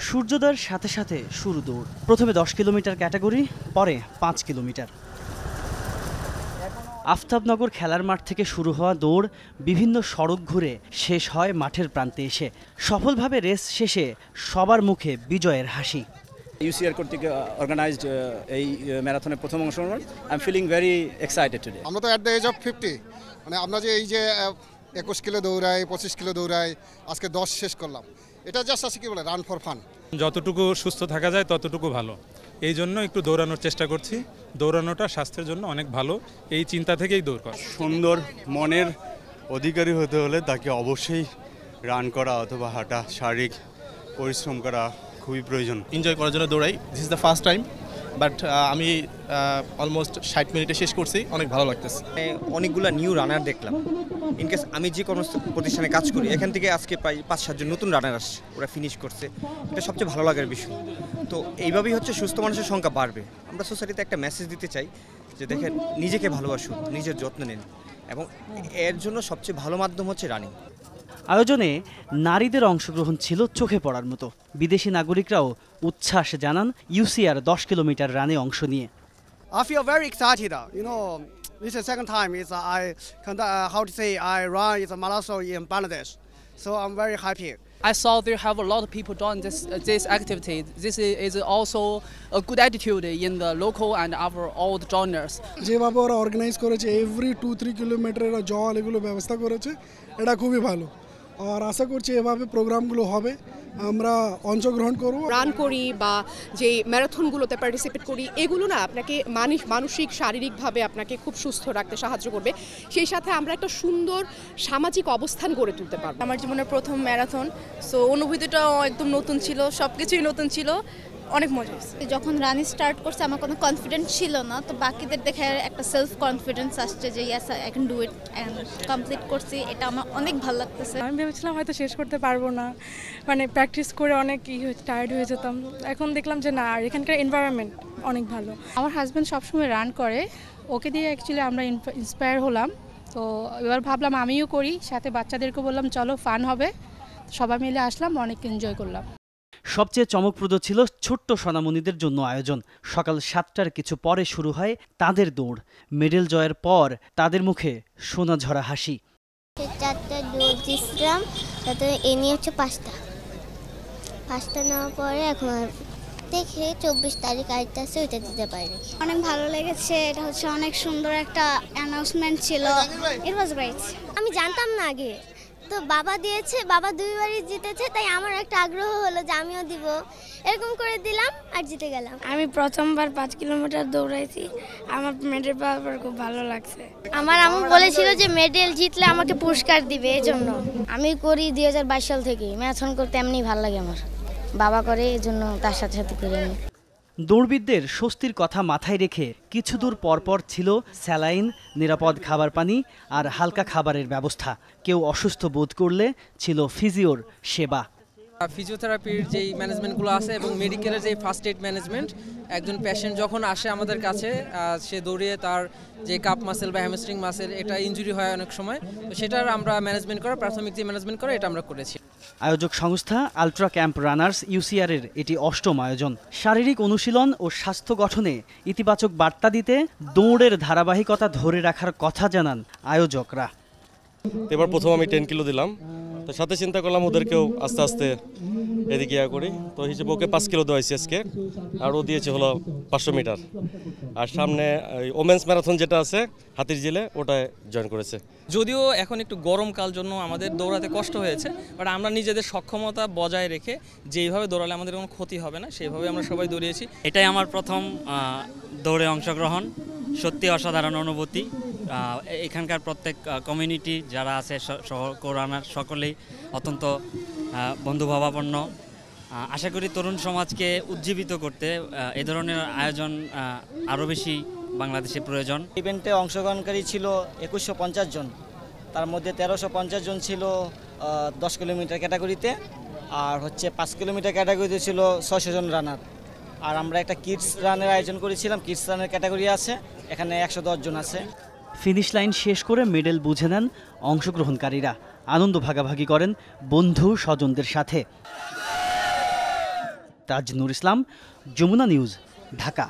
সূর্যোদয়ের সাথে সাথে শুরু দৌড়। প্রথমে 10 কিলোমিটার ক্যাটাগরি, পরে 5 কিলোমিটার। আফতাবনগর খেলার মাঠ থেকে শুরু হওয়া দৌড় বিভিন্ন সড়ক ঘুরে শেষ হয় মাঠের প্রান্তে এসে। সফলভাবে রেস শেষে সবার মুখে বিজয়ের হাসি। ইউসিআর কর্তৃক অর্গানাইজড এই ম্যারাথনের প্রথম অংশগ্রহণ। I am feeling very excited today. আমরা তো অ্যাট দ্য এজ অফ 50, মানে আমরা যে এই যে 21 কিলো দৌড়াই, 25 কিলো দৌড়াই, আজকে 10 শেষ করলাম। এটা জাস্ট আছে কি বলে রান ফর ফান। যতটুকু সুস্থ থাকা যায় ততটুকু ভালো, এই জন্য একটু দৌড়ানোর চেষ্টা করছি। দৌড়ানোটা স্বাস্থ্যের জন্য অনেক ভালো, এই চিন্তা থেকেই দৌড় করা। সুন্দর মনের অধিকারী হতে হলে তাকে অবশ্যই রান করা অথবা হাঁটা, শারীরিক পরিশ্রম করা খুবই প্রয়োজন। এনজয় করার জন্য দৌড়াই। This is the first time, but আমি অলমোস্ট 60 মিনিটে শেষ করছি, অনেক ভালো লাগতেছে। অনেকগুলো নিউ রানার দেখলাম। ইনকেস আমি যে কোনো প্রতিষ্ঠানে কাজ করি, এখান থেকে আজকে প্রায় 5-7 জন নতুন রানার আসছে, ওরা ফিনিশ করছে। এটা সবচেয়ে ভালো লাগার বিষয়। তো এইভাবেই হচ্ছে সুস্থ মানুষের সংখ্যা বাড়বে। আমরা সোসাইটিতে একটা মেসেজ দিতে চাই যে দেখেন, নিজেকে ভালোবাসুন, নিজের যত্ন নিন, এবং এর জন্য সবচেয়ে ভালো মাধ্যম হচ্ছে রানিং। আয়োজনে নারীদের অংশগ্রহণ ছিল চোখে পড়ার মতো। বিদেশি নাগরিকরাও উচ্ছ্বাস জানান ইউসিআর 10 কিলোমিটার রানে অংশ নিয়ে। I feel very excited. This is the second time I run a marathon in Bangladesh, so I'm very happy. I saw there have a lot of people doing this activity. This is also a good attitude in the local and our old joiners. যেভাবে ওরা organise করেছে, every 2-3 কিলোমিটারের জল এগুলো ব্যবস্থা করেছে, এটা খুবই ভালো। আর আশা করছি এভাবে প্রোগ্রামগুলো হবে, আমরা অংশগ্রহণ করব। রান করি বা যে ম্যারাথনগুলোতে পার্টিসিপেট করি, এগুলো না আপনাকে মানসিক শারীরিকভাবে আপনাকে খুব সুস্থ রাখতে সাহায্য করবে। সেই সাথে আমরা একটা সুন্দর সামাজিক অবস্থান গড়ে তুলতে পারবো। আমার জীবনের প্রথম ম্যারাথন, সো অনুভূতিটাও একদম নতুন ছিল, সব কিছুই নতুন ছিল, অনেক মজা হয়েছে। যখন রানিং স্টার্ট করছে আমার কোনো কনফিডেন্স ছিল না, তো বাকিদের দেখে একটা সেলফ কনফিডেন্স আসছে যে yes I can do it, and complete করছি। এটা আমার অনেক ভালো লাগতেছে। আমি ভেবেছিলাম হয়তো শেষ করতে পারবো না, মানে প্র্যাকটিস করে অনেক টায়ার্ড হয়ে যেতাম। এখন দেখলাম যে না, আর এখানকার এনভায়রনমেন্ট অনেক ভালো। আমার হাজব্যান্ড সবসময় রান করে, ওকে দিয়ে অ্যাকচুয়ালি আমরা ইন্সপায়ার হলাম। তো এবার ভাবলাম আমিও করি, সাথে বাচ্চাদেরকে বললাম চলো ফান হবে, সবাই মিলে আসলাম, অনেক এনজয় করলাম। সবচেয়ে চমকপ্রদ ছিল ছোট্ট সোনামণিদের জন্য আয়োজন। সকাল 7টার কিছু পরে শুরু হয় তাদের দৌড়। মেডেল জয়ের পর তাদের মুখে সোনা ঝরা হাসি। 4টা দৌড় দিয়েছিলাম, তাতে এ নিয়ে হচ্ছে 5টা নেওয়ার পরে এখন দেখে 24 তারিখ আরেকটা আছে, ওইটা দিতে পারি। অনেক ভালো লেগেছে, এটা হচ্ছে অনেক সুন্দর একটা অ্যানাউন্সমেন্ট ছিল। ইট ওয়াজ গ্রেট। আমি জানতাম না আগে, তো বাবা দিয়েছে, বাবা 2 বারই জিতেছে, তাই আমার একটা আগ্রহ হলো যে আমিও দিব। এরকম করে দিলাম আর জিতে গেলাম। আমি প্রথমবার 5 কিলোমিটার দৌড়াইছি, আমার মেডেল পাওয়ার খুব ভালো লাগছে। আমার আম্মু বলেছিল যে মেডেল জিতলে আমাকে পুরস্কার দিবে, এজন্য আমি করি 2022 সাল থেকে। ম্যারাথন করতে এমনি ভালো লাগে আমার, বাবা করে, এজন্য তার সাথে সাথে করে আমি। দৌড়বিদদের স্বস্তির কথা মাথায় রেখে কিছু দূর পরপর ছিল স্যালাইন, নিরাপদ খাবার পানি আর হালকা খাবারের ব্যবস্থা। কেউ অসুস্থ বোধ করলে ছিল ফিজিওর সেবা। ফিজিওথেরাপির যেই ম্যানেজমেন্টগুলো আছে এবং মেডিকেলের যে ফার্স্ট এইড ম্যানেজমেন্ট, একজন পেশেন্ট যখন আসে আমাদের কাছে, সে দৌড়িয়ে তার যে কাপ মাসেল বা হ্যামস্ট্রিং মাসেল এটা ইনজুরি হয় অনেক সময়, তো সেটার আমরা ম্যানেজমেন্ট করা, প্রাথমিক যে ম্যানেজমেন্ট করা, এটা আমরা করেছি। আয়োজক সংস্থা আলট্রা ক্যাম্প রানার্স ইউসিআরের এটি 8ম আয়োজন। শারীরিক অনুশীলন ও স্বাস্থ্য গঠনে ইতিবাচক বার্তা দিতে দৌড়ের ধারাবাহিকতা ধরে রাখার কথা জানান আয়োজকরা। এবার প্রথম আমি 10 কিলো দিলাম, তো সাথে চিন্তা করলাম ওদেরকেও আস্তে আস্তে এদিকে ইয়া করি, তো হিসেবে ওকে 5 কিলো দেওয়াইছি আজকে, আর ও দিয়েছে হলো 500 মিটার। আর সামনে ওমেন্স ম্যারাথন যেটা আছে হাতিরঝিলে, ওটায় জয়েন করেছে। যদিও এখন একটু গরমকাল জন্য আমাদের দৌড়াতে কষ্ট হয়েছে, বাট আমরা নিজেদের সক্ষমতা বজায় রেখে যেইভাবে দৌড়ালে আমাদের কোনো ক্ষতি হবে না, সেইভাবে আমরা সবাই দৌড়িয়েছি। এটাই আমার প্রথম দৌড়ে অংশগ্রহণ, সত্যি অসাধারণ অনুভূতি। এখানকার প্রত্যেক কমিউনিটি যারা আছে, সহ কোরানার সকলেই অত্যন্ত বন্ধুভাবাপন্ন। আশা করি তরুণ সমাজকে উজ্জীবিত করতে এই ধরনের আয়োজন আরও বেশি বাংলাদেশে প্রয়োজন। ইভেন্টে অংশগ্রহণকারী ছিল 2150 জন, তার মধ্যে 1350 জন ছিল 10 কিলোমিটার ক্যাটাগরিতে, আর হচ্ছে 5 কিলোমিটার ক্যাটাগরিতে ছিল 600 জন রানার। আর আমরা একটা কিডস রানের আয়োজন করেছিলাম, কিডস রানের ক্যাটাগরি আছে, এখানে 110 জন আছে। ফিনিশ লাইন শেষ করে মেডেল বুঝে নেন অংশগ্রহণকারীরা। আনন্দ ভাগাভাগি করেন বন্ধু স্বজনদের সাথে। তাজ নূর ইসলাম, যমুনা নিউজ, ঢাকা।